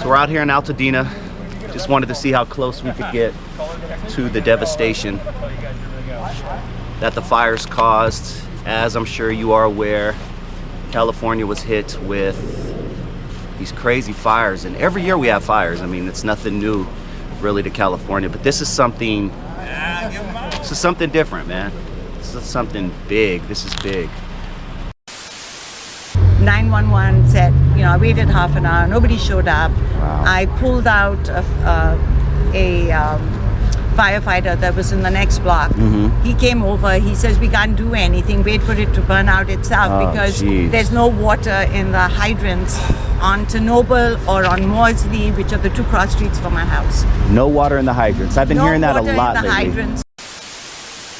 So we're out here in Altadena. Just wanted to see how close we could get to the devastation that the fires caused. As I'm sure you are aware, California was hit with these crazy fires, and every year we have fires. I mean, it's nothing new really to California, but this is something different, man. This is something big. This is big. 911 said, you know, I waited half an hour, nobody showed up. Wow. I pulled out a firefighter that was in the next block. He came over, he says we can't do anything, wait for it to burn out itself, because there's no water in the hydrants on Noble or on Maudsley, which are the two cross streets from my house. No water in the hydrants. I've been hearing that a lot lately. Hydrants.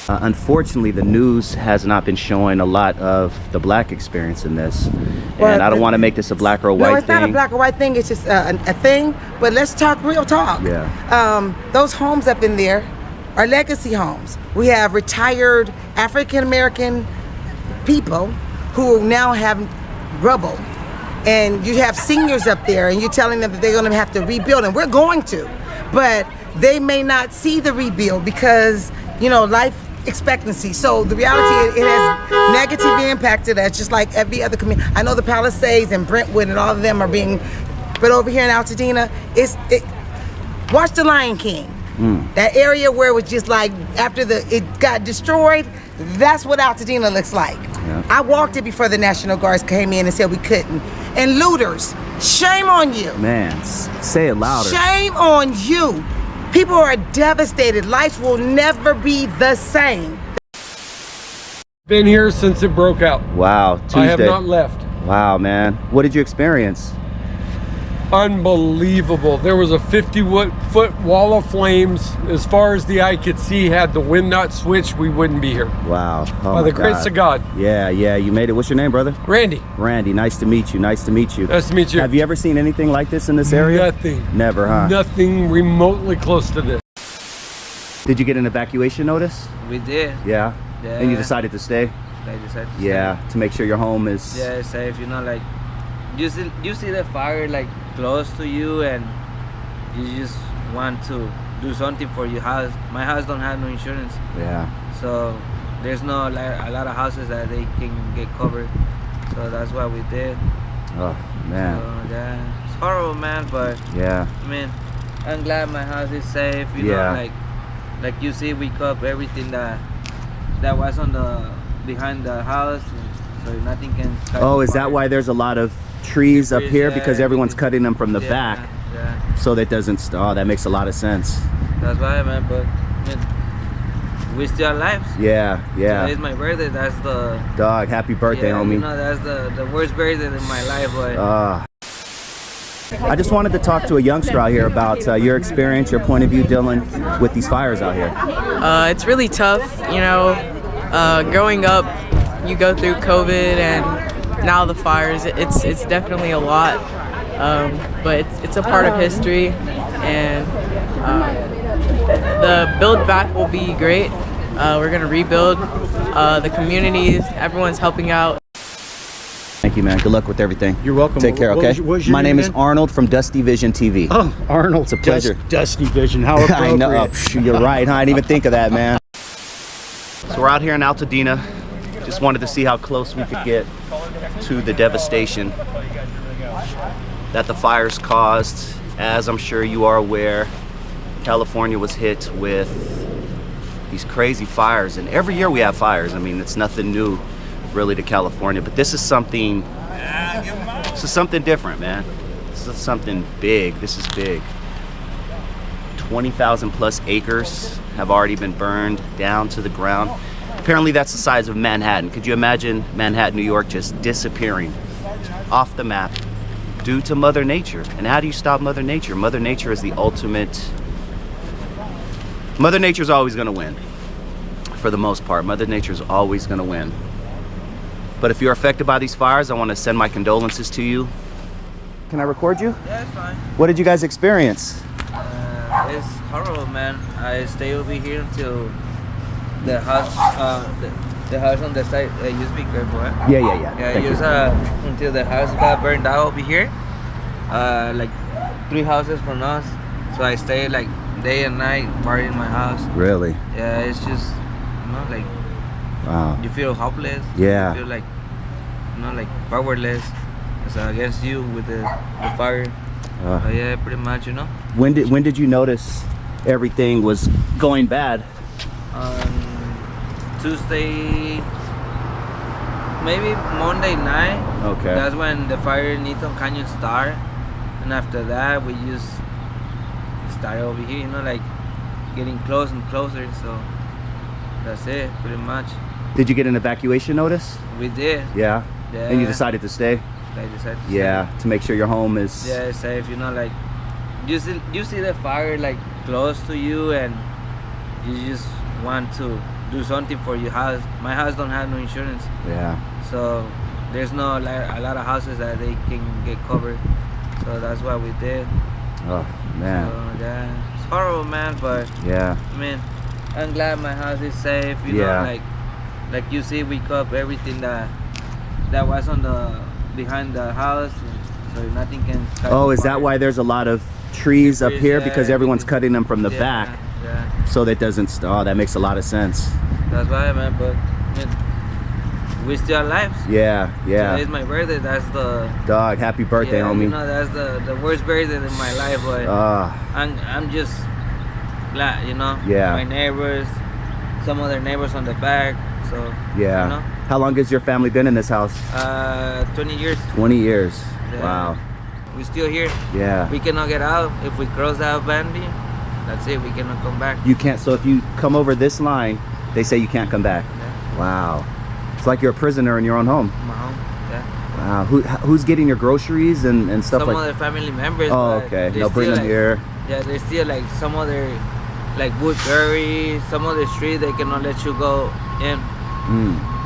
Unfortunately, the news has not been showing a lot of the black experience in this. And I don't want to make this a black or a white thing. No, it's not a black or white thing. It's just a thing. But let's talk real talk. Yeah. Those homes up in there are legacy homes. We have retired African-American people who now have rubble. And you have seniors up there, and you're telling them that they're going to have to rebuild. And we're going to. But they may not see the rebuild because, you know, life expectancy. So the reality, it has negatively impacted us, just like every other community. I know the Palisades and Brentwood and all of them are being, but over here in Altadena, watch The Lion King. That area where it was just like after it got destroyed, that's what Altadena looks like. Yeah. I walked it before the National Guards came in and said we couldn't. And looters, shame on you. Man, say it louder. Shame on you. People are devastated. Life will never be the same. Been here since it broke out. Wow, Tuesday. I have not left. Wow, man. What did you experience? Unbelievable. There was a 50-foot wall of flames. As far as the eye could see, had the wind not switched, we wouldn't be here. Wow. Oh By the grace of God. Yeah, you made it. What's your name, brother? Randy. Randy, nice to meet you. Nice to meet you. Nice to meet you. Have you ever seen anything like this in this area? Nothing. Never, huh? Nothing remotely close to this. Did you get an evacuation notice? We did. Yeah? Yeah. And you decided to stay? I decided to stay. To make sure your home is... Yeah, safe. You know, like, you see the fire, like, close to you, and you just want to do something for your house. My house don't have no insurance. Yeah. So there's no a lot of houses that they can get covered. So that's what we did. Oh, man. So, yeah, it's horrible, man, but yeah. I mean, I'm glad my house is safe. You know, like you see, we cut everything that was on the behind the house, so nothing can. Oh, is that why there's a lot of trees up here? Because everyone's cutting them from the back. Yeah. So that doesn't. Oh, that makes a lot of sense. That's why, man. But I mean, we still alive. Yeah. Today's my birthday. That's the dog. Happy birthday, homie. You know, that's the worst birthday in my life, but. I just wanted to talk to a youngster out here about your experience, your point of view dealing with these fires out here. It's really tough, you know. Growing up, you go through COVID and now the fires. It's definitely a lot, but it's a part of history, and the build back will be great. We're gonna rebuild the communities. Everyone's helping out. Thank you, man. Good luck with everything. You're welcome. Take care, okay? My name is Arnold from DustyVisionTV. Oh, Arnold. It's a pleasure. Dusty Vision. How appropriate. I know. You're right, huh? I didn't even think of that, man. So we're out here in Altadena. Just wanted to see how close we could get to the devastation that the fires caused. As I'm sure you are aware, California was hit with these crazy fires, and every year we have fires. I mean, it's nothing new really to California, but this is something different, man. This is something big. This is big. 20,000 plus acres have already been burned down to the ground. Apparently that's the size of Manhattan. Could you imagine Manhattan, New York just disappearing off the map due to Mother Nature? And how do you stop Mother Nature? Mother Nature is the ultimate. Mother Nature's always gonna win. For the most part, Mother Nature's always gonna win. But if you're affected by these fires, I want to send my condolences to you. Can I record you? Yeah, it's fine. What did you guys experience? It's horrible, man. I stay over here until the house, the house on the side. You speak careful, right? Yeah. Yeah, until the house got burned out over here. Like 3 houses from us, so I stay like day and night party in my house. Really? Yeah, it's just, you know, like, Wow. you feel hopeless. Yeah. You feel like, you know, like powerless. It's against you with the fire. But yeah, pretty much, you know. When did you notice everything was going bad? Tuesday, maybe Monday night. Okay. That's when the fire in Eaton Canyon started, and after that we just started over here, you know, like getting close and closer. So that's it, pretty much. Did you get an evacuation notice? We did. Yeah. Yeah. And you decided to stay? I decided to Yeah, to make sure your home is... stay. Yeah, safe. You know, like you see the fire like close to you, and you just want to do something for your house. My house don't have no insurance. Yeah. So there's no a lot of houses that they can get covered. So that's what we did. Oh, man. So, yeah, it's horrible, man. But Yeah. I mean, I'm glad my house is safe. You Yeah. know, like you see, we cut everything that was on the behind the house, so nothing can. Cut Oh, the is that fire. why there's a lot of trees up Trees, here? yeah, Because everyone's everything. cutting them from the Yeah, back, Yeah, so that doesn't... Oh, that makes a lot of sense. that's why, man. But I mean, we still alive. Yeah, yeah. Today's my birthday. That's the Dog, happy birthday, yeah, homie. You know, that's the worst birthday in my life, but I'm just glad, you know. Yeah. My neighbors, some other neighbors on the back, so Yeah. you know. How long has your family been in this house? 20 years. 20 years. Yeah. Wow. We're still here. Yeah. We cannot get out. If we cross that boundary, that's it. We cannot come back. You can't... So if you come over this line, they say you can't come back. Yeah. Wow. It's like you're a prisoner in your own home. My home. Yeah. Wow. Who's getting your groceries and stuff Some like... other family members. Oh, but okay. they They'll bring still, them like, here. Yeah, there's still like some other, like Woodbury, some other street they cannot let you go in.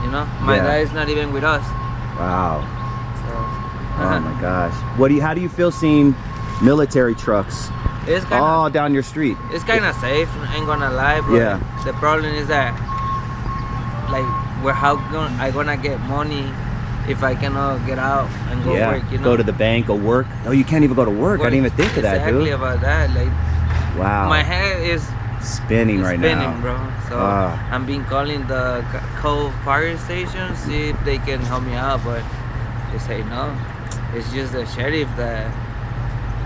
You know, my Yeah. dad is not even with us. Wow. So, Oh my gosh. How do you feel seeing military trucks it's kind all of down your street? safe. I ain't gonna lie, but Yeah. the problem is that like I gonna get money if I cannot get out and go Yeah. work. You know, Go to the bank, go work. Oh, you can't even go to work. I didn't even think of that, exactly dude. about that. Like Wow. my head is Spinning right now. spinning, bro. So Ah. I'm been calling the Cove Fire Station, see if they can help me out, but they say no. It's just the sheriff that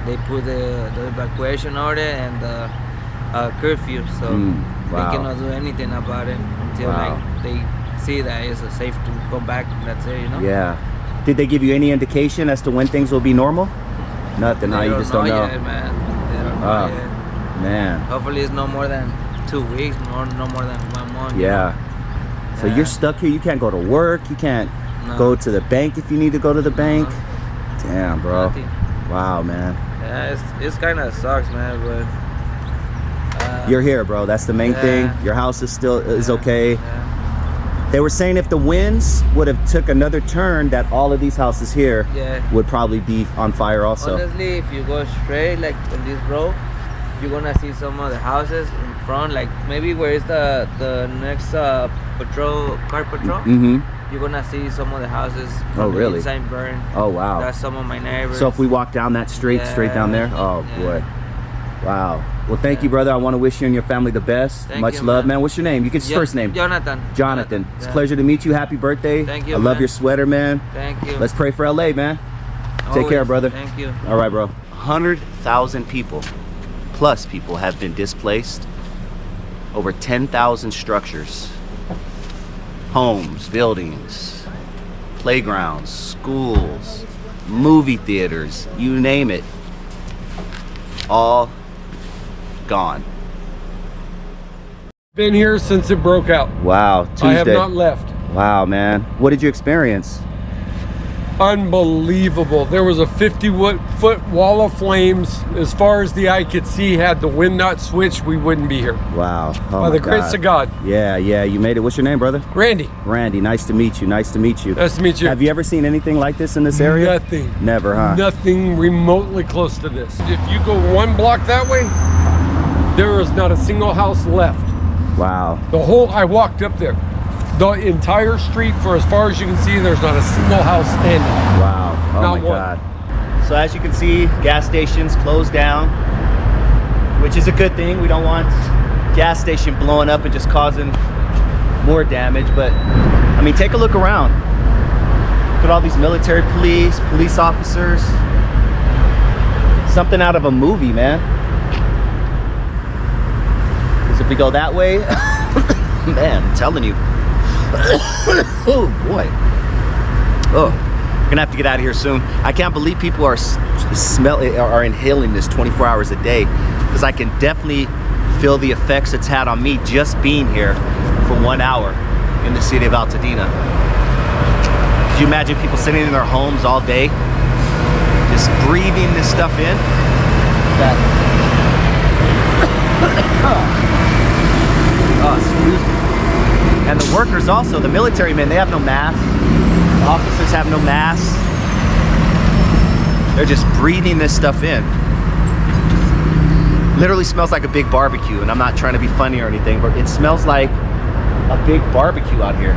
they put the evacuation order and the curfew, so Wow. they cannot do anything about it until Wow. like they see that it's safe to come back. That's it, you know. Yeah. Did they give you any indication as to when things will be normal? Nothing. They You just don't know. yet, man. They don't know Ah. yet. Man. Hopefully it's no more than 2 weeks, no more than 1 month. you Yeah. So Yeah. you're stuck here. You can't go to work. You can't No. go to the bank if you need to go to the bank. Damn, bro. Nothing. Wow, man. Yeah, it's kind of sucks, man, but You're here, bro. That's the main Yeah. thing. Your house is still okay. yeah. They were saying if the winds would have took another turn, that all of these houses here Yeah. would probably be on fire also. Honestly, if you go straight like on this road, you're gonna see some of the houses in front, like maybe where is the next car patrol. Mm-hmm. You're gonna see some of the houses Oh, from the really? inside burn. Oh, wow. That's some of my neighbors. So if we walk down that street, straight down there, oh Yeah. boy. Wow. Well, thank you, brother. I want to wish you and your family the best. Thank Much you, love, man. man. What's your name? You get your first name. Jonathan. Jonathan. It's a Yeah. pleasure to meet you. Happy birthday. Thank you, I love man. your sweater, man. Thank you. Let's pray for LA, man. Take care, Always. brother. Thank you. All right, bro. 100,000 people, plus people, have been displaced. Over 10,000 structures, homes, buildings, playgrounds, schools, movie theaters, you name it, all gone. Been here since it broke out. Wow, Tuesday. I have not left. Wow, man. What did you experience? Unbelievable. There was a 50-foot wall of flames. As far as the eye could see, had the wind not switched, we wouldn't be here. Wow. Oh By my the grace of God. Yeah, you made it. What's your name, brother? Randy, Randy, nice to meet you. Nice to meet you. nice to meet you. Have you ever seen anything like this in this area? Nothing. Never, huh? Nothing remotely close to this. If you go 1 block that way, there is not a single house left. Wow. I walked up there. The entire street, for as far as you can see, there's not a single house standing. Wow. Oh Not my one. God. So as you can see, gas stations closed down, which is a good thing. We don't want gas station blowing up and just causing more damage. But I mean, take a look around. Look at all these military police officers. Something out of a movie, man. Because if we go that way, man, I'm telling you. Oh boy. Oh, we're gonna have to get out of here soon. I can't believe people are inhaling this 24 hours a day, because I can definitely feel the effects it's had on me just being here for 1 hour in the city of Altadena. Could you imagine people sitting in their homes all day, just breathing this stuff in? Oh, excuse me. And the workers also, the military men, they have no masks. The officers have no masks. They're just breathing this stuff in. Literally smells like a big barbecue, and I'm not trying to be funny or anything, but it smells like a big barbecue out here.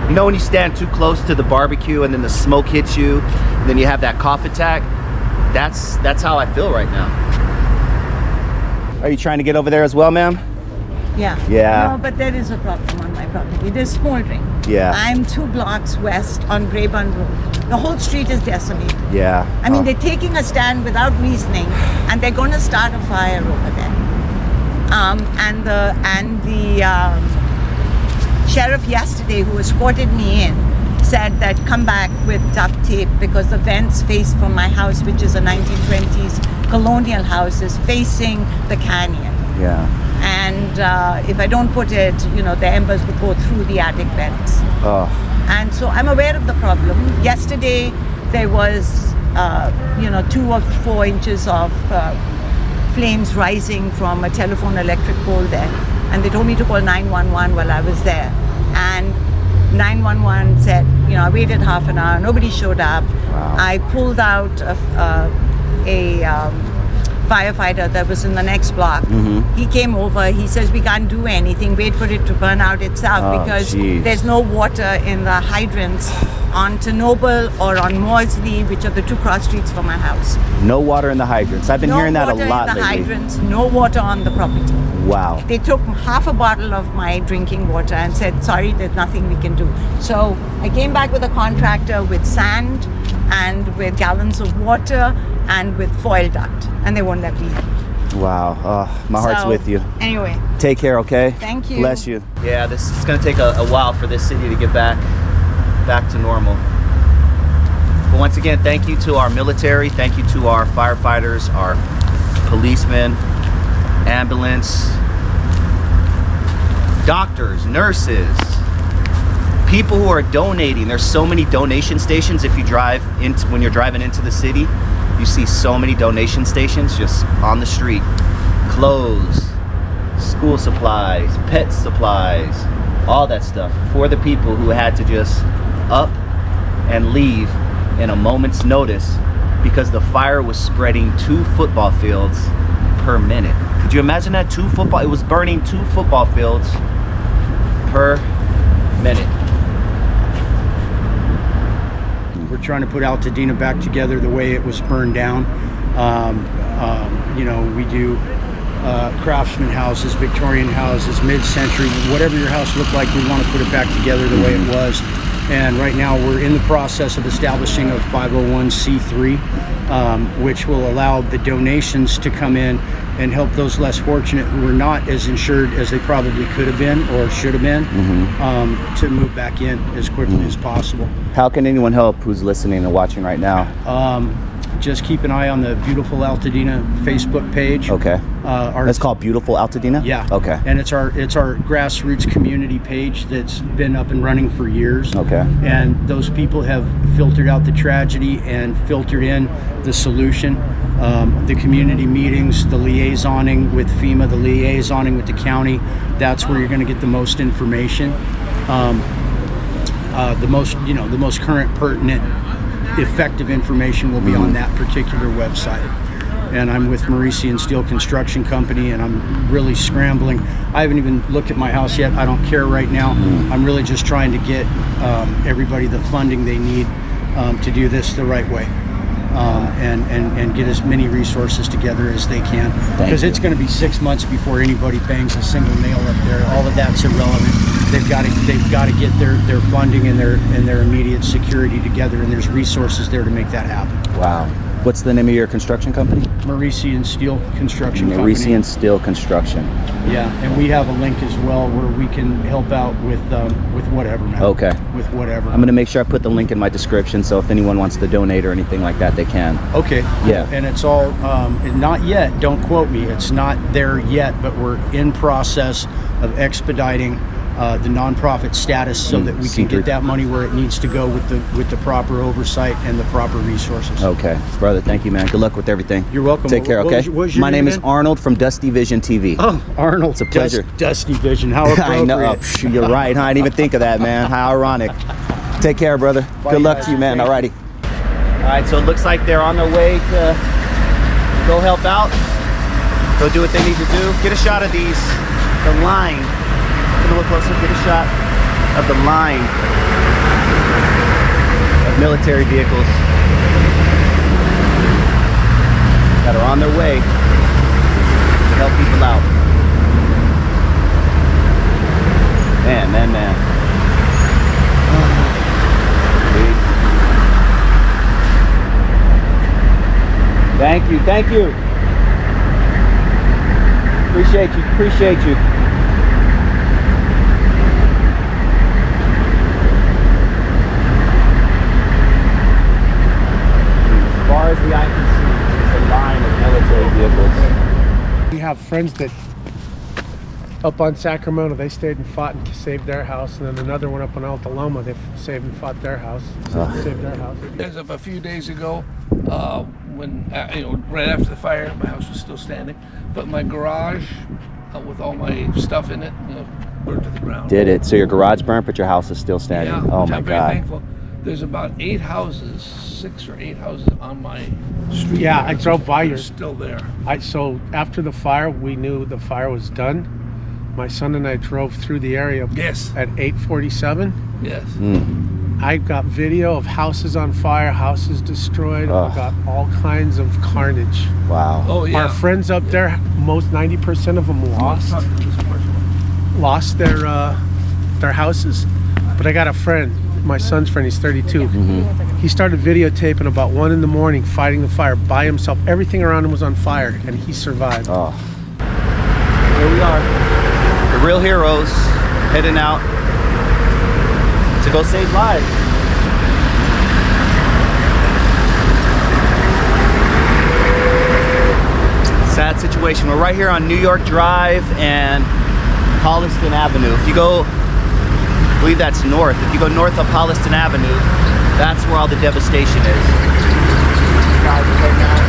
You know when you stand too close to the barbecue and then the smoke hits you, and then you have that cough attack? That's how I feel right now. Are you trying to get over there as well, ma'am? Yeah. Yeah. No, but there is a problem on my property. It is smoldering. Yeah. I'm 2 blocks west on Greyburn Road. The whole street is desolated. Yeah. I mean, they're taking a stand without reasoning, and they're going to start a fire over there. And the sheriff yesterday, who escorted me in, said that come back with duct tape because the vents face from my house, which is a 1920s colonial house, is facing the canyon. Yeah. And if I don't put it, you know, the embers would go through the attic vents. Oh. And so I'm aware of the problem. Yesterday there was, 2 or 4 inches of flames rising from a telephone electric pole there. And they told me to call 911 while I was there. And 911 said, I waited half an hour, nobody showed up. Wow. I pulled out a firefighter that was in the next block. Mm-hmm. He came over, he says we can't do anything, wait for it to burn out itself, because there's no water in the hydrants on Noble or on Maudsley, which are the 2 cross streets from my house. No water in the hydrants. I've been hearing that a lot No water in the lately. hydrants, no water on the property. Wow. They took half a bottle of my drinking water and said, sorry, there's nothing we can do. So I came back with a contractor with sand and with gallons of water and with foil duct, and they won't let me. Wow. Oh, my heart's with you. Anyway. Take care, okay? Thank you. Bless you. Yeah, this is going to take a while for this city to get back to normal. But once again, thank you to our military, thank you to our firefighters, our policemen, ambulance, doctors, nurses, people who are donating. There's so many donation stations. If you when you're driving into the city, you see so many donation stations just on the street. Clothes, school supplies, pet supplies, all that stuff for the people who had to just up and leave in a moment's notice because the fire was spreading 2 football fields per minute. Could you imagine that? It was burning 2 football fields per minute. We're trying to put Altadena back together the way it was burned down. We do craftsman houses, Victorian houses, mid-century, whatever your house looked like, we want to put it back together the way it was. And right now we're in the process of establishing a 501c3, which will allow the donations to come in and help those less fortunate who were not as insured as they probably could have been or should have been, to move back in as quickly as possible. How can anyone help who's listening and watching right now? Just keep an eye on the Beautiful Altadena Facebook page. Okay. That's called Beautiful Altadena? Yeah. Okay. And it's our grassroots community page that's been up and running for years. Okay. And those people have filtered out the tragedy and filtered in the solution. The community meetings, the liaisoning with FEMA, the liaisoning with the county, that's where you're going to get the most information. The most current, pertinent, effective information will be on that particular website. And I'm with Maurician Steel Construction Company, and I'm really scrambling. I haven't even looked at my house yet. I don't care right now. I'm really just trying to get everybody the funding they need to do this the right way. and get as many resources together as they can, because it's going to be 6 months before anybody bangs a single nail up there. All of that's irrelevant. They've got to get their funding and their immediate security together, and there's resources there to make that happen. Wow. What's the name of your construction company? Maurician Steel Construction Company. Maurician Steel Construction. Yeah, and we have a link as well where we can help out with whatever, man. Okay. With whatever. I'm gonna make sure I put the link in my description, so if anyone wants to donate or anything like that, they can. Okay. Yeah. And it's all not yet. Don't quote me. It's not there yet, but we're in process of expediting the nonprofit status so that we can get that money where it needs to go with the proper oversight and the proper resources. Okay, brother. Thank you, man. Good luck with everything. You're welcome. Take care. Okay. What was your My name is again? Arnold from DustyVisionTV. Oh, Arnold. It's a pleasure. Dusty Vision. How appropriate. I know. You're right. I didn't even think of that, man. How ironic. Take care, brother. Bye, Good luck guys. to you, man. Thank Alrighty. All right. So it looks like they're on their way to go help out. Go do what they need to do. Get a shot of the line. A little closer. Get a shot of the line of military vehicles that are on their way to help people out. Man. Thank you. Appreciate you. As far as the eye can see, it's a line of military vehicles. We have friends that up on Sacramento, they stayed and fought and saved their house, and then another one up on Altadena, they saved and fought their house, saved their house. As of a few days ago, when right after the fire, my house was still standing, but my garage with all my stuff in it burned to the ground. Did it? So your garage burnt, but your house is still standing. Yeah, Oh which my I'm very God. thankful. There's about 6 or 8 houses on my street. Yeah, I drove by that are yours. still there. So after the fire, we knew the fire was done. My son and I drove through the area Yes. at 8:47. Yes. I got video of houses on fire, houses destroyed. Ugh. I got all kinds of carnage. Wow. Oh yeah. Our friends up there, 90% of them lost their houses. But I got a friend, my son's friend, he's 32. He started videotaping about 1 a.m, fighting the fire by himself. Everything around him was on fire, and he survived. Oh. Here we are. The real heroes heading out to go save lives. Sad situation. We're right here on New York Drive and Holliston Avenue. If you go, I believe that's north. If you go north of Holliston Avenue, that's where all the devastation is. Guys are heading out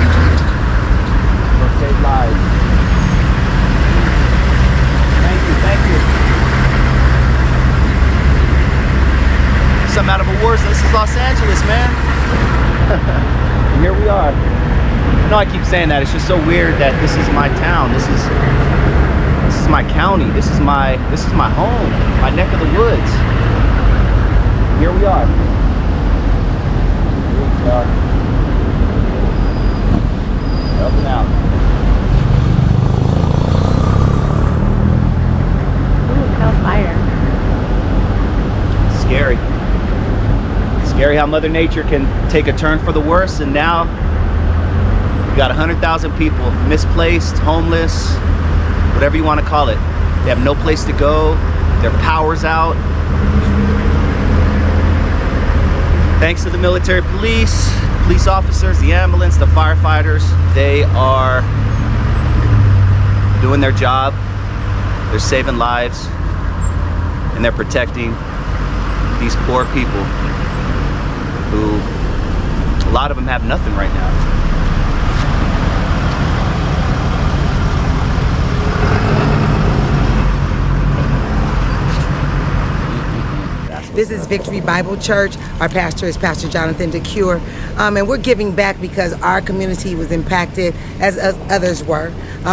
to go save lives. Thank you. Something out of a war zone. This is Los Angeles, man. And here we are. I know I keep saying that. It's just so weird that this is my town. This is my county. This is my home. My neck of the woods. Here we are. Helping out. Fire. Scary how Mother Nature can take a turn for the worse, and now you got 100,000 people misplaced, homeless, whatever you want to call it. They have no place to go. Their power's out. Thanks to the military police officers, the ambulance, the firefighters, they are doing their job. They're saving lives. And they're protecting these poor people who, a lot of them have nothing right now. This is Victory Bible Church. Our pastor is Pastor Jonathan DeCure. And we're giving back because our community was impacted as others were.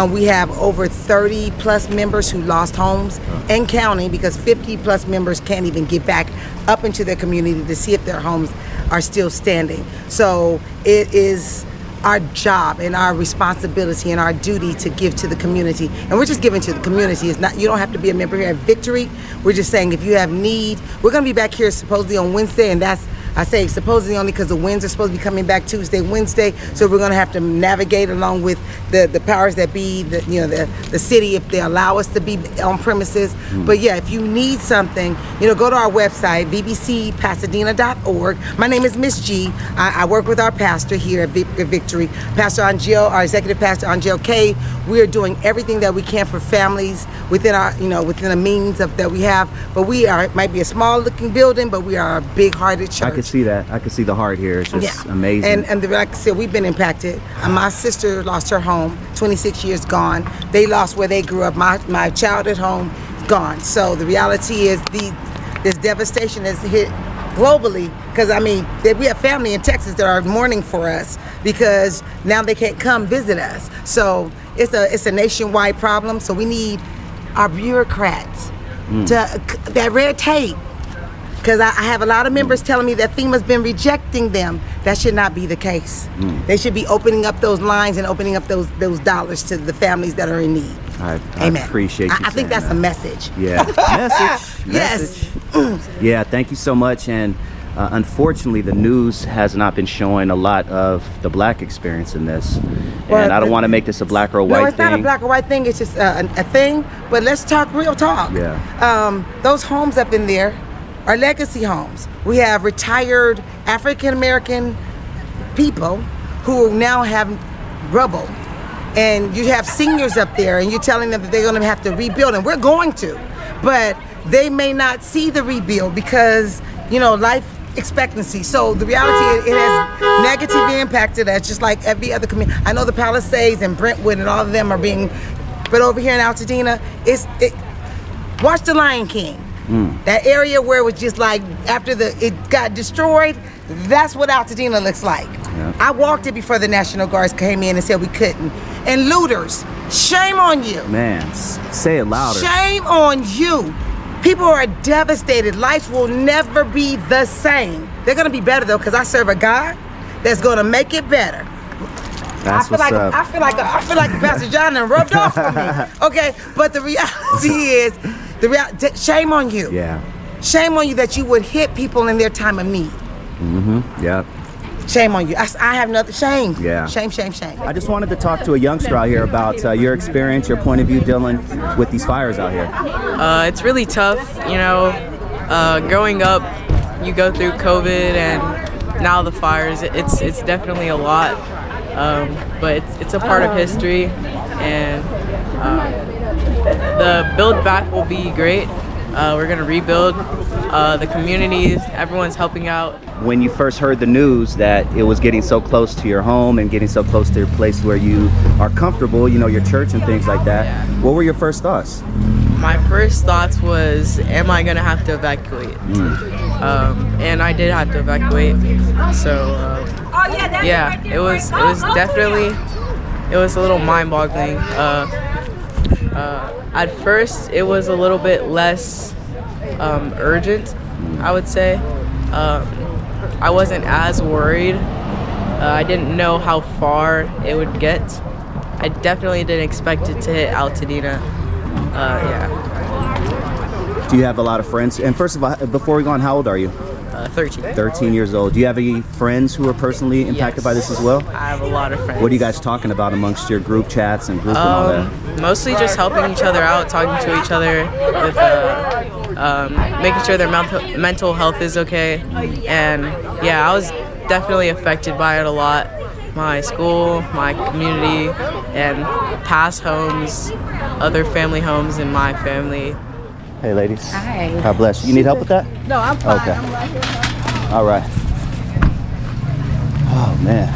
We have over 30 plus members who lost homes and counting, because 50 plus members can't even get back up into their community to see if their homes are still standing. So it is our job and our responsibility and our duty to give to the community. And we're just giving to the community. It's not, you don't have to be a member here at Victory. We're just saying if you have need, we're gonna be back here supposedly on Wednesday, and that's, I say supposedly only because the winds are supposed to be coming back Tuesday, Wednesday, so we're gonna have to navigate along with the powers that be, the city, if they allow us to be on premises. But yeah, if you need something, go to our website, bbcpasadena.org. My name is Miss G. I work with our pastor here at Victory, Pastor Angel, our executive pastor Angel K. We are doing everything that we can for families within our, within the means that we have. But we are, it might be a small looking building, but we are a big-hearted church. I could see that. I could see the heart here. It's just amazing. And like I said, we've been impacted. My sister lost her home, 26 years gone. They lost where they grew up. My childhood home gone. So the reality is this devastation has hit globally, because we have family in Texas that are mourning for us because now they can't come visit us. So it's a nationwide problem. So we need our bureaucrats to that red tape. Because I have a lot of members telling me that FEMA's been rejecting them. That should not be the case. They should be opening up those lines and opening up those dollars to the families that are in need. I Amen. appreciate you. I think that's a message. Yeah, message. Yes. Yeah, thank you so much. And unfortunately, the news has not been showing a lot of the black experience in this. And I don't want to make this a black or a white thing. No, it's not a black or white thing. It's just a thing. But let's talk real talk. Yeah. Those homes up in there are legacy homes. We have retired African American people who now have rubble, and you have seniors up there, and you're telling them that they're going to have to rebuild, and we're going to, but they may not see the rebuild because life expectancy. So the reality, it has negatively impacted us, just like every other community. I know the Palisades and Brentwood and all of them are being, but over here in Altadena, watch The Lion King. That area where it was just like after it got destroyed, that's what Altadena looks like. I walked it before the National Guards came in and said we couldn't. And looters, shame on you. Man, say it louder. Shame on you. People are devastated. Life will never be the same. They're gonna be better though, because I serve a God that's gonna make it better. That's what's up. I feel like Pastor John done rubbed off on me. Okay, but the reality is, shame on you. Yeah. Shame on you that you would hit people in their time of need. Yeah. Shame on you. I have nothing. Shame. Yeah. Shame. I just wanted to talk to a youngster out here about your experience, your point of view dealing with these fires out here. It's really tough, growing up, you go through COVID and now the fires. It's definitely a lot, but it's a part of history, and the build back will be great. We're gonna rebuild the communities. Everyone's helping out. When you first heard the news that it was getting so close to your home and getting so close to your place where you are comfortable, your church and things like that, what were your first thoughts? My first thoughts was, am I gonna have to evacuate? And I did have to evacuate. So yeah, it was definitely, it was a little mind-boggling. At first, it was a little bit less urgent, I would say. I wasn't as worried. I didn't know how far it would get. I definitely didn't expect it to hit Altadena. Yeah. Do you have a lot of friends? And first of all, before we go on, how old are you? 13. 13 years old. Do you have any friends who are personally impacted by this as well? I have a lot of friends. What are you guys talking about amongst your group chats and group and all that? Mostly just helping each other out, talking to each other, with making sure their mental health is okay. And yeah, I was definitely affected by it a lot. My school, my community, and past homes, other family homes in my family. Hey ladies. Hi. God bless you. You need help with that? No, I'm fine. Okay. I'm right here. All right. Oh man.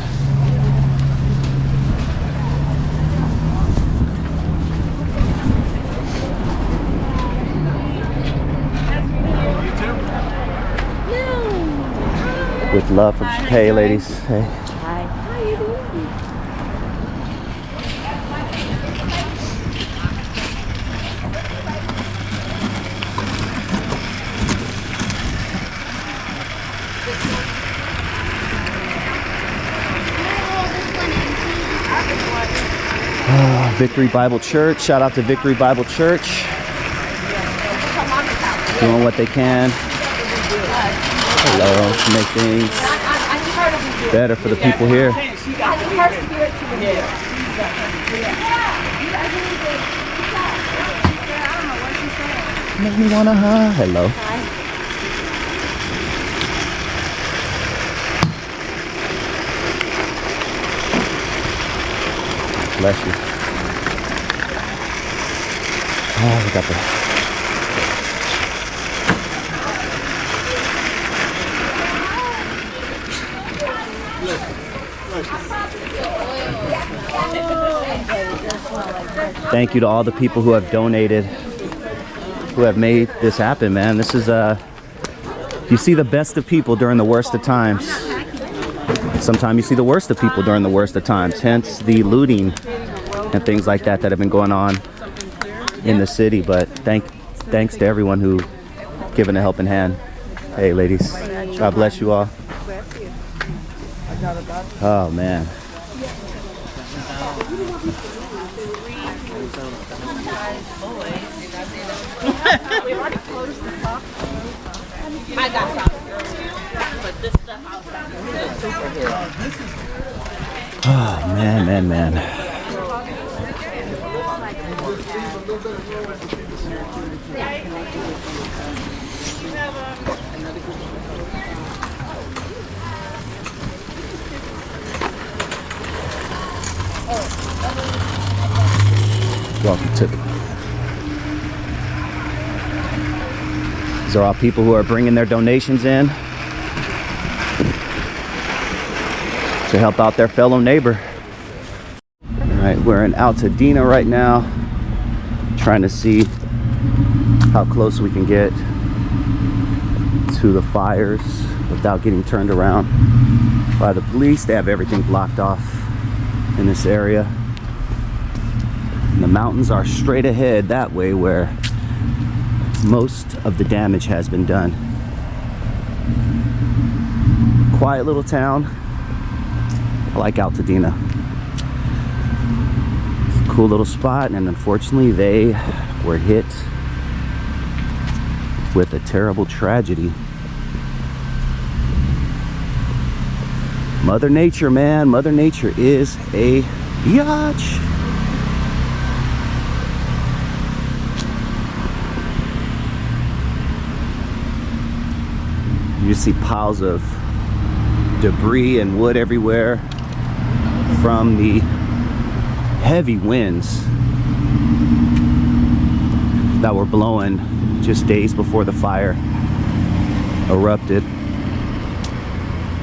With love from Hey ladies. Hey. Hi. How you doing? Victory Bible Church. Shout out to Victory Bible Church. Doing what they can. Hello, to make things better for the people here. Make me wanna hug. Hello. Bless you. Oh, we got the thank you to all the people who have donated, who have made this happen, man. This is you see the best of people during the worst of times. Sometimes you see the worst of people during the worst of times, hence the looting and things like that that have been going on in the city. But thanks to everyone who given a helping hand. Hey ladies, God bless you all. Oh man. Oh man. Welcome to these are all people who are bringing their donations in to help out their fellow neighbor. All right, we're in Altadena right now, trying to see how close we can get to the fires without getting turned around by the police. They have everything blocked off in this area. And the mountains are straight ahead that way where most of the damage has been done. Quiet little town. I like Altadena. It's a cool little spot, and unfortunately they were hit with a terrible tragedy. Mother Nature, man. Mother Nature is a biatch. You see piles of debris and wood everywhere from the heavy winds that were blowing just days before the fire erupted.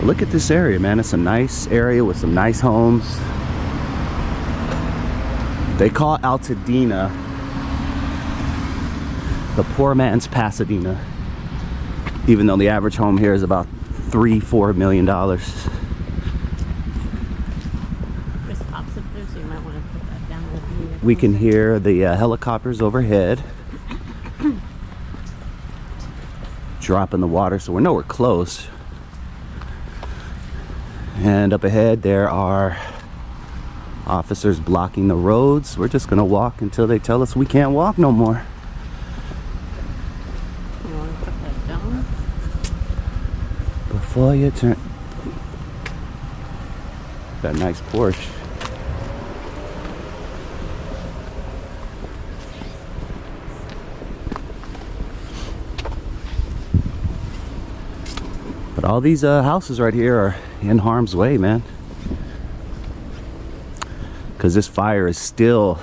Look at this area, man. It's a nice area with some nice homes. They call Altadena the poor man's Pasadena, even though the average home here is about $3-4 million. We can hear the helicopters overhead dropping the water, so we're nowhere close. And up ahead there are officers blocking the roads. We're just gonna walk until they tell us we can't walk no more. You want to put that down? Before you turn. That nice Porsche. But all these houses right here are in harm's way, man. Because this fire is still,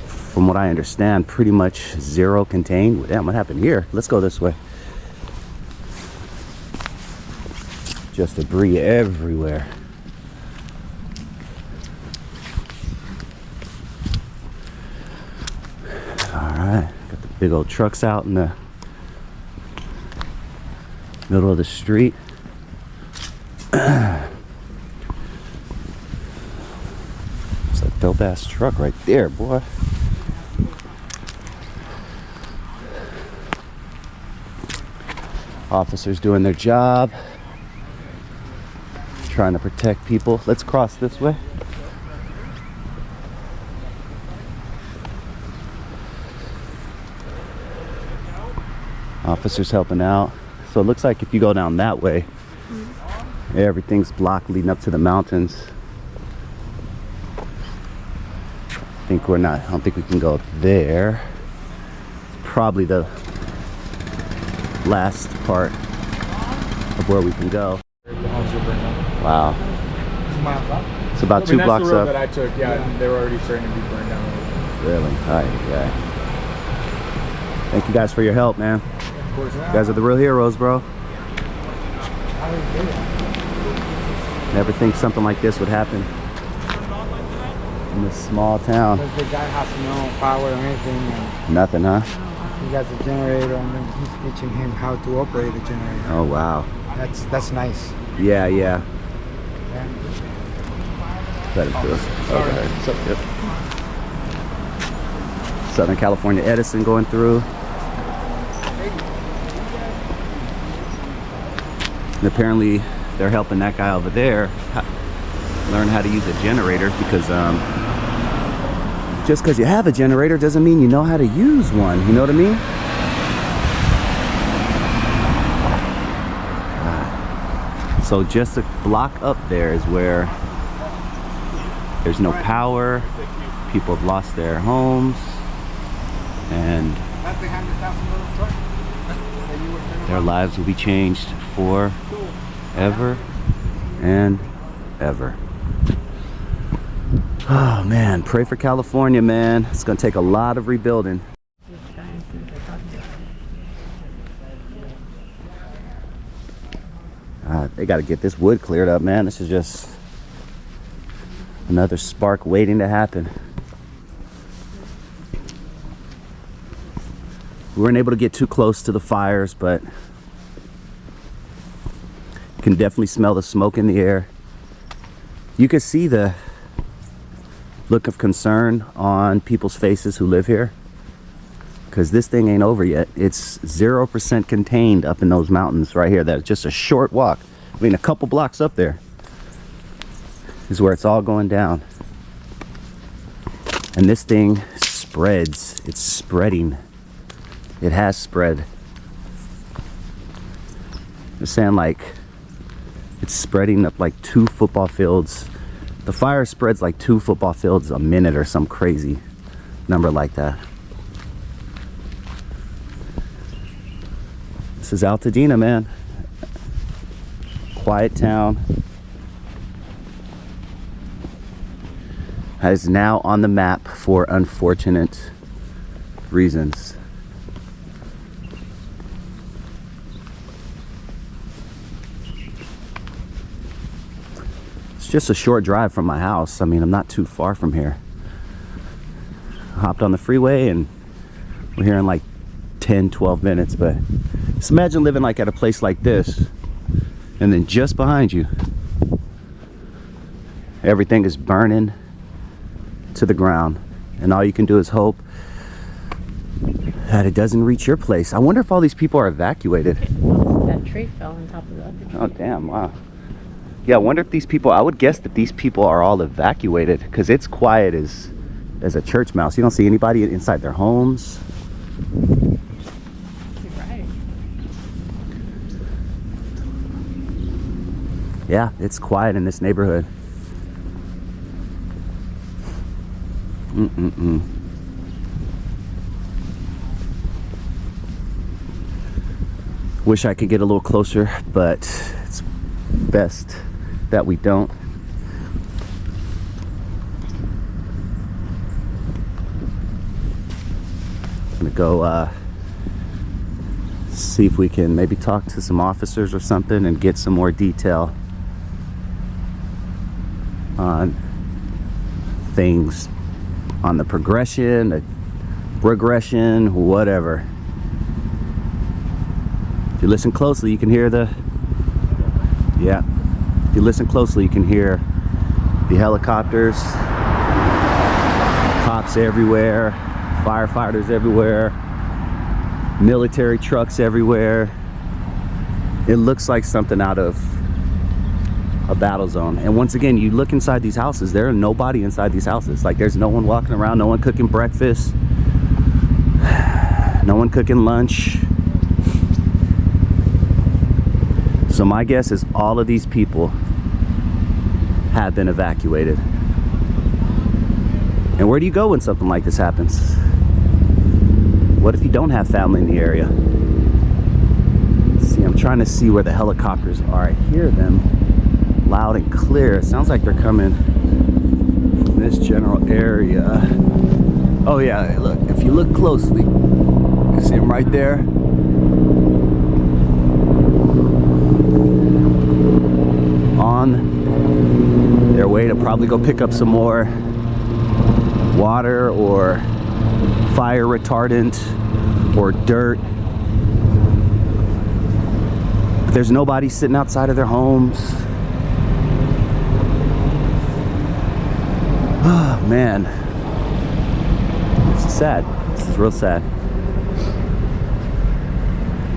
from what I understand, pretty much zero contained. Damn, what happened here? Let's go this way. Just debris everywhere. Alright, got the big old trucks out in the middle of the street. It's a dope ass truck right there, boy. Officers doing their job, trying to protect people. Let's cross this way. Officers helping out. So it looks like if you go down that way, everything's blocked leading up to the mountains. I don't think we can go there. It's probably the last part of where we can go. Wow. It's about 2 blocks that's the road up. that I took, yeah, and they were already starting to be burned down. Really? Yeah. Thank you guys for your help, man. Of course. You guys are the real heroes, bro. Never think something like this would happen in this small town. Because the guy has no power or anything. And Nothing, huh? he has a generator, and then he's teaching him how to operate a generator. Oh, wow. That's nice. Yeah. Yeah. Let it through. Okay. Yep. Southern California Edison going through. And apparently they're helping that guy over there learn how to use a generator, because just because you have a generator doesn't mean you know how to use one. You know what I mean? So just a block up there is where there's no power. People have lost their homes, and their lives will be changed forever and ever. Oh man, pray for California, man. It's gonna take a lot of rebuilding. They got to get this wood cleared up, man. This is just another spark waiting to happen. We weren't able to get too close to the fires, but you can definitely smell the smoke in the air. You can see the look of concern on people's faces who live here, because this thing ain't over yet. It's 0% contained up in those mountains right here. That's just a short walk. I mean, a couple blocks up there is where it's all going down. And this thing spreads. It's spreading. It has spread. They're saying like it's spreading up like 2 football fields. The fire spreads like 2 football fields a minute, or some crazy number like that. This is Altadena, man. Quiet town. That is now on the map for unfortunate reasons. It's just a short drive from my house. I mean, I'm not too far from here. I hopped on the freeway and we're here in like 10-12 minutes. But just imagine living like at a place like this, and then just behind you everything is burning to the ground, and all you can do is hope that it doesn't reach your place. I wonder if all these people are evacuated. That tree fell on top of the other tree. Oh damn, wow. Yeah, I wonder if these people, I would guess that these people are all evacuated, because it's quiet as a church mouse. You don't see anybody inside their homes. Right. Yeah, it's quiet in this neighborhood. Wish I could get a little closer, but it's best that we don't. I'm gonna go see if we can maybe talk to some officers or something and get some more detail on things, on the progression, the regression, whatever. If you listen closely, you can hear the, yeah, if you listen closely, you can hear the helicopters, cops everywhere, firefighters everywhere, military trucks everywhere. It looks like something out of a battle zone. And once again, you look inside these houses, there are nobody inside these houses. Like, there's no one walking around, no one cooking breakfast, no one cooking lunch. So my guess is all of these people have been evacuated. And where do you go when something like this happens? What if you don't have family in the area? Let's see, I'm trying to see where the helicopters are. I hear them loud and clear. It sounds like they're coming from this general area. Oh yeah, look, if you look closely, you see them right there. On their way to probably go pick up some more water or fire retardant or dirt. But there's nobody sitting outside of their homes. Oh man, this is sad. This is real sad.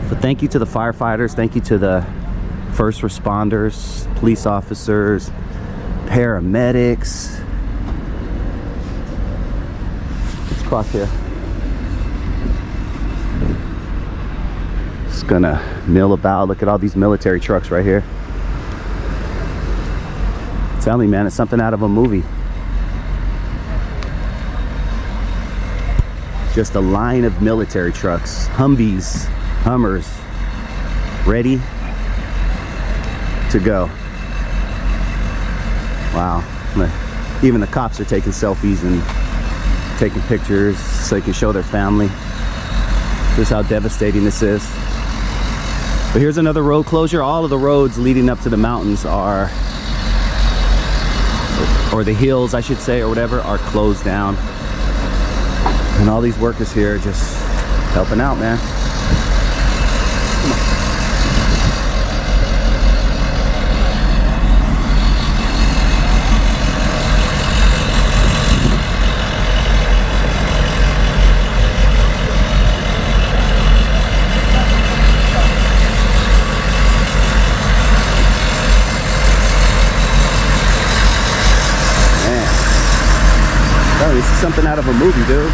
But thank you to the firefighters, thank you to the first responders, police officers, paramedics. Let's cross here. Just gonna mill about. Look at all these military trucks right here. Tell me, man, it's something out of a movie. Just a line of military trucks, Humvees, Hummers, ready to go. Wow. Even the cops are taking selfies and taking pictures so they can show their family. This is how devastating this is. But here's another road closure. All of the roads leading up to the mountains are, or the hills I should say, or whatever, are closed down. And all these workers here are just helping out, man. This is something out of a movie, dude.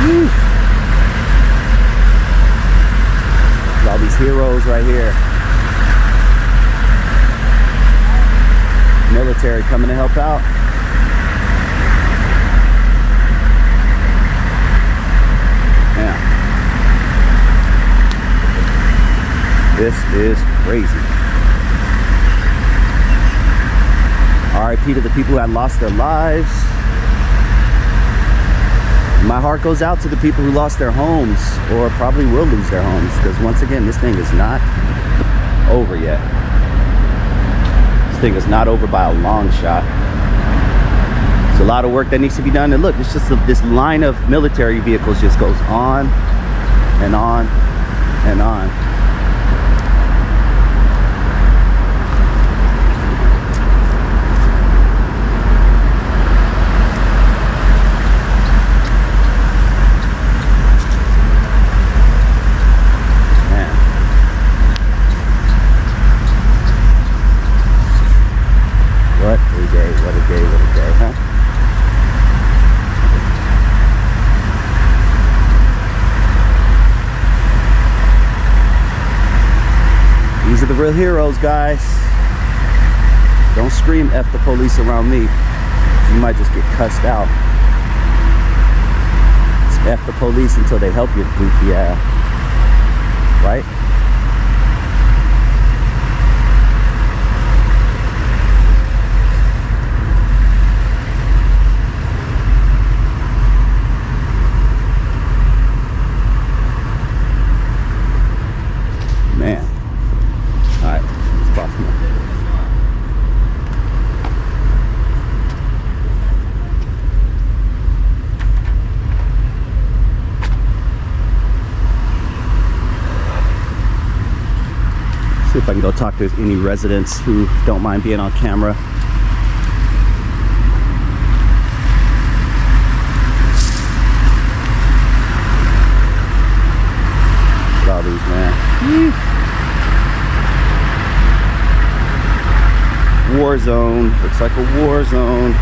Woo. All these heroes right here. Military coming to help out. Yeah. This is crazy. RIP to the people who had lost their lives. My heart goes out to the people who lost their homes or probably will lose their homes, because once again, this thing is not over yet. This thing is not over by a long shot. There's a lot of work that needs to be done. And look, it's just this line of military vehicles just goes on and on and on. These are the real heroes, guys. Don't scream F the police around me. You might just get cussed out. Just F the police until they help your goofy ass. Right? Man. Alright, let's cross them. See if I can go talk to any residents who don't mind being on camera. Look at all these, man. War zone. Looks like a war zone.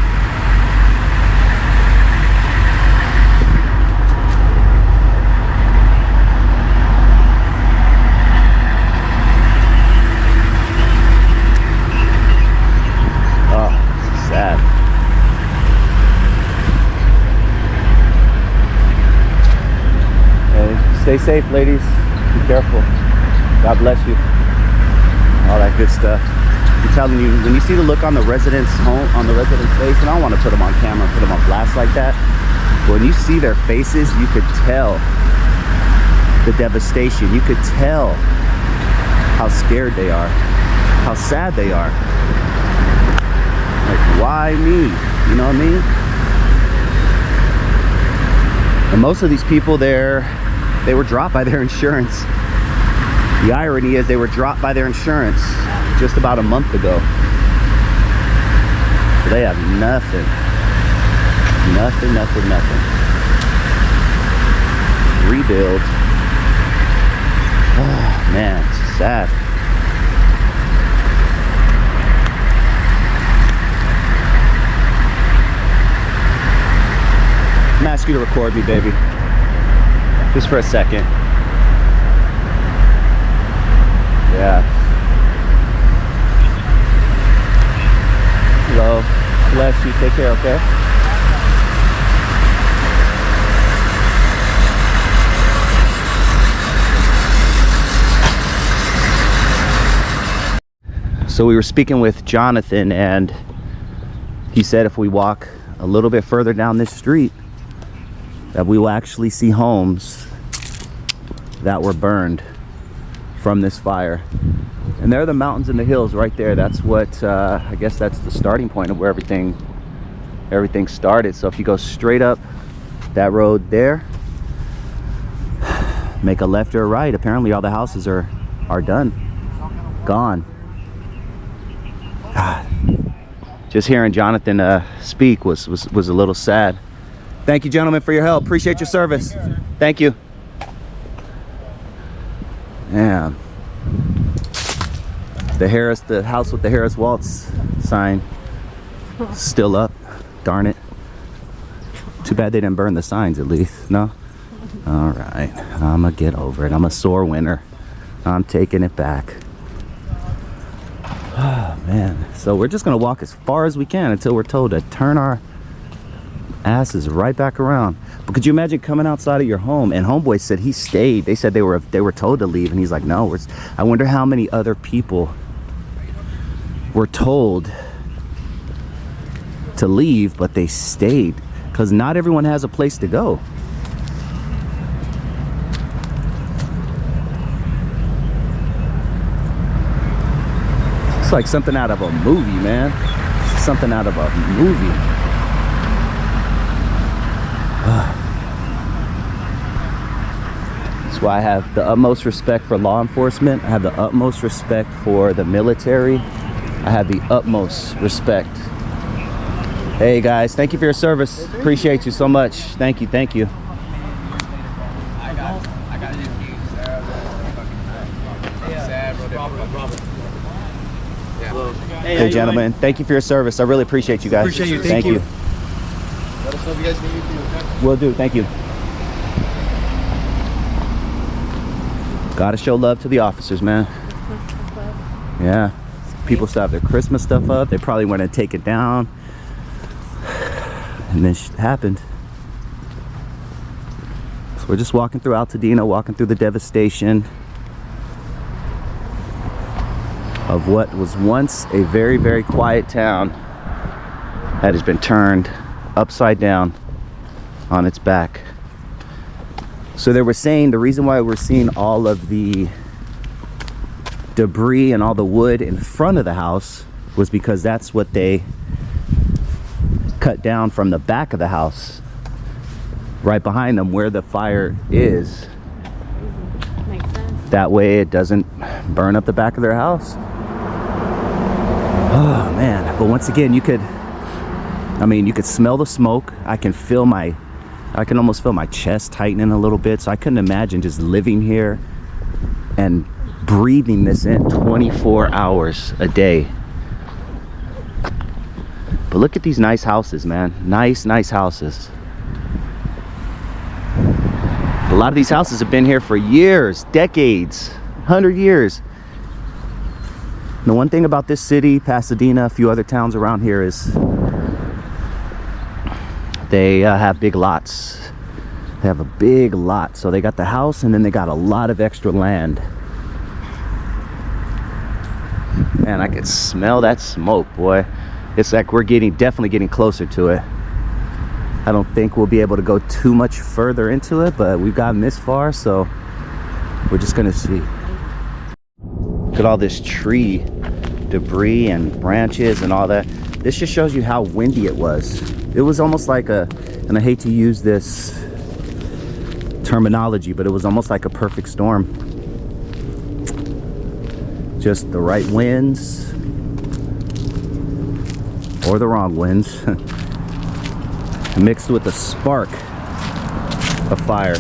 safe, ladies. Be careful. God bless you. All that good stuff. I'm telling you, when you see the look on the residents' home, on the residents' face, and I don't want to put them on camera, put them on blast like that, but when you see their faces, you could tell the devastation. You could tell how scared they are, how sad they are. Like, why me? You know what I mean? And most of these people there, they were dropped by their insurance. The irony is they were dropped by their insurance just about a month ago. So they have nothing. Nothing. Rebuild. Oh man, it's sad. I'm gonna ask you to record me, baby. Just for a second. Yeah. Hello. Bless you. Take care, okay? So we were speaking with Jonathan, and he said if we walk a little bit further down this street, that we will actually see homes that were burned from this fire. And there are the mountains and the hills right there. That's what I guess that's the starting point of where everything started. So if you go straight up that road there, make a left or a right, apparently all the houses are done, gone. God. Just hearing Jonathan speak was a little sad. Thank you, gentlemen, for your help. Appreciate your service. Thank you. Yeah. The house with the Harris Waltz sign still up. Darn it. Too bad they didn't burn the signs at least. No? All right. I'm gonna get over it. I'm a sore winner. I'm taking it back. Oh man. So we're just gonna walk as far as we can until we're told to turn our asses right back around. But could you imagine coming outside of your home? And homeboy said he stayed. They said they were told to leave, and he's like, no. I wonder how many other people were told to leave, but they stayed, because not everyone has a place to go. It's like something out of a movie, man. It's something out of a movie. That's why I have the utmost respect for law enforcement. I have the utmost respect for the military. I have the utmost respect. Hey guys, thank you for your service. Appreciate you so much. Thank you, thank you. Hey gentlemen, thank you for your service. I really appreciate you guys. Appreciate you. Thank you. Let us know if you guys need anything. Will do. Thank you. Gotta show love to the officers, man. Yeah. People still have their Christmas stuff up. They probably want to take it down. And then shit happened. So we're just walking through Altadena, walking through the devastation of what was once a very, very quiet town that has been turned upside down on its back. So they were saying the reason why we're seeing all of the debris and all the wood in front of the house was because that's what they cut down from the back of the house right behind them where the fire is. Makes sense. That way it doesn't burn up the back of their house. Oh man. But once again, you could smell the smoke. I can almost feel my chest tightening a little bit. So I couldn't imagine just living here and breathing this in 24 hours a day. But look at these nice houses, man. Nice houses. A lot of these houses have been here for years, decades, 100 years. The one thing about this city, Pasadena, a few other towns around here is they have big lots They have a big lot. So they got the house and then they got a lot of extra land. Man, I could smell that smoke, boy. It's like we're definitely getting closer to it. I don't think we'll be able to go too much further into it, but we've gotten this far, so we're just gonna see. Look at all this tree debris and branches and all that. This just shows you how windy it was. It was almost like and I hate to use this terminology, but it was almost like a perfect storm. Just the right winds or the wrong winds mixed with a spark of fire.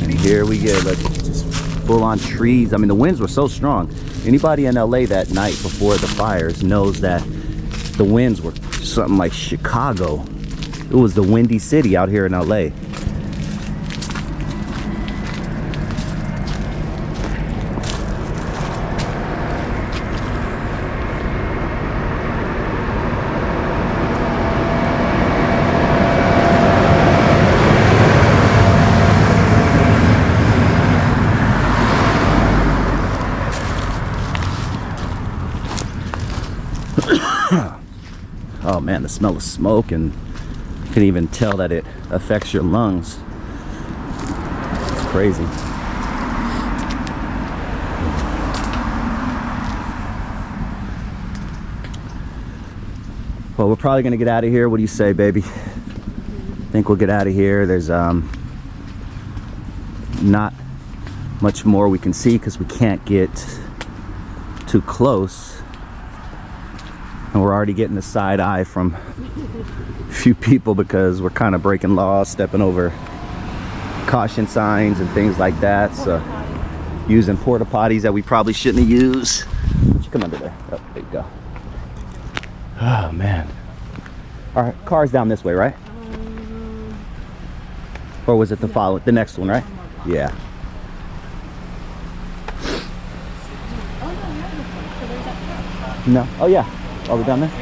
And here we get like just full on trees. I mean, the winds were so strong. Anybody in LA that night before the fires knows that the winds were something like Chicago. It was the windy city out here in LA. Oh man, the smell of smoke, and you can even tell that it affects your lungs. It's crazy. Well, we're probably gonna get out of here. What do you say, baby? I think we'll get out of here. There's not much more we can see because we can't get too close. And we're already getting a side eye from a few people because we're kind of breaking laws, stepping over caution signs and things like that. So using porta potties that we probably shouldn't have used. Why don't you come under there? Oh, there you go. Oh man. All right, car's down this way, right? Or was it the next one, right? Yeah. No. Oh yeah. Oh, we're down there?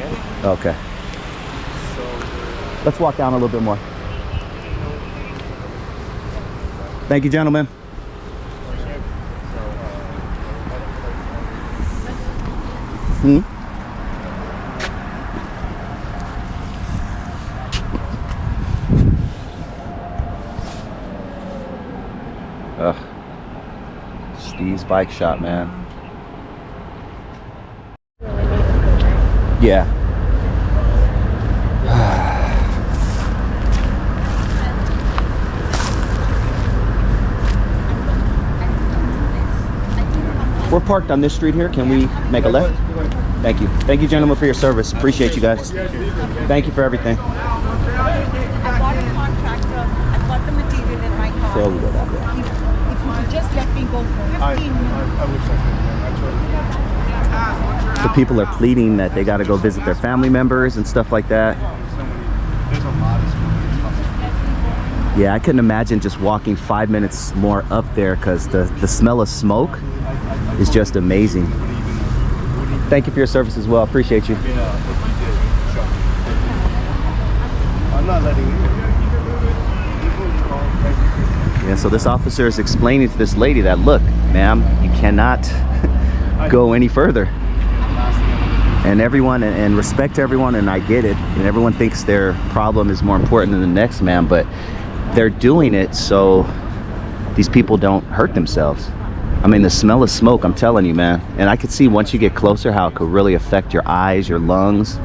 Okay. Let's walk down a little bit more. Thank you, gentlemen. Ugh. Steve's bike shop, man. Yeah. We're parked on this street here. Can we make a left? Thank you. Thank you, gentlemen, for your service. Appreciate you guys. Thank you for everything. I got a contractor. I got the material in my car. So we go that way. If you could just let me go for 15 minutes. So people are pleading that they got to go visit their family members and stuff like that. Yeah, I couldn't imagine just walking 5 minutes more up there because the smell of smoke is just amazing. Thank you for your service as well. Appreciate you. I'm not letting you. Yeah, so this officer is explaining to this lady that, look, ma'am, you cannot go any further. And everyone, and respect to everyone, and I get it, and everyone thinks their problem is more important than the next man, but they're doing it so these people don't hurt themselves. I mean, the smell of smoke, I'm telling you, man, and I could see once you get closer how it could really affect your eyes, your lungs,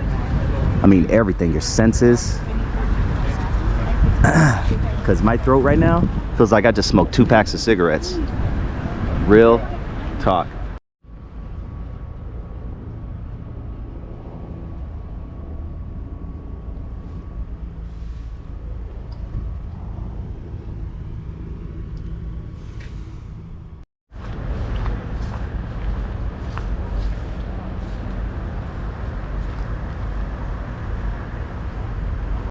I mean everything, your senses. Because my throat right now feels like I just smoked 2 packs of cigarettes. Real talk.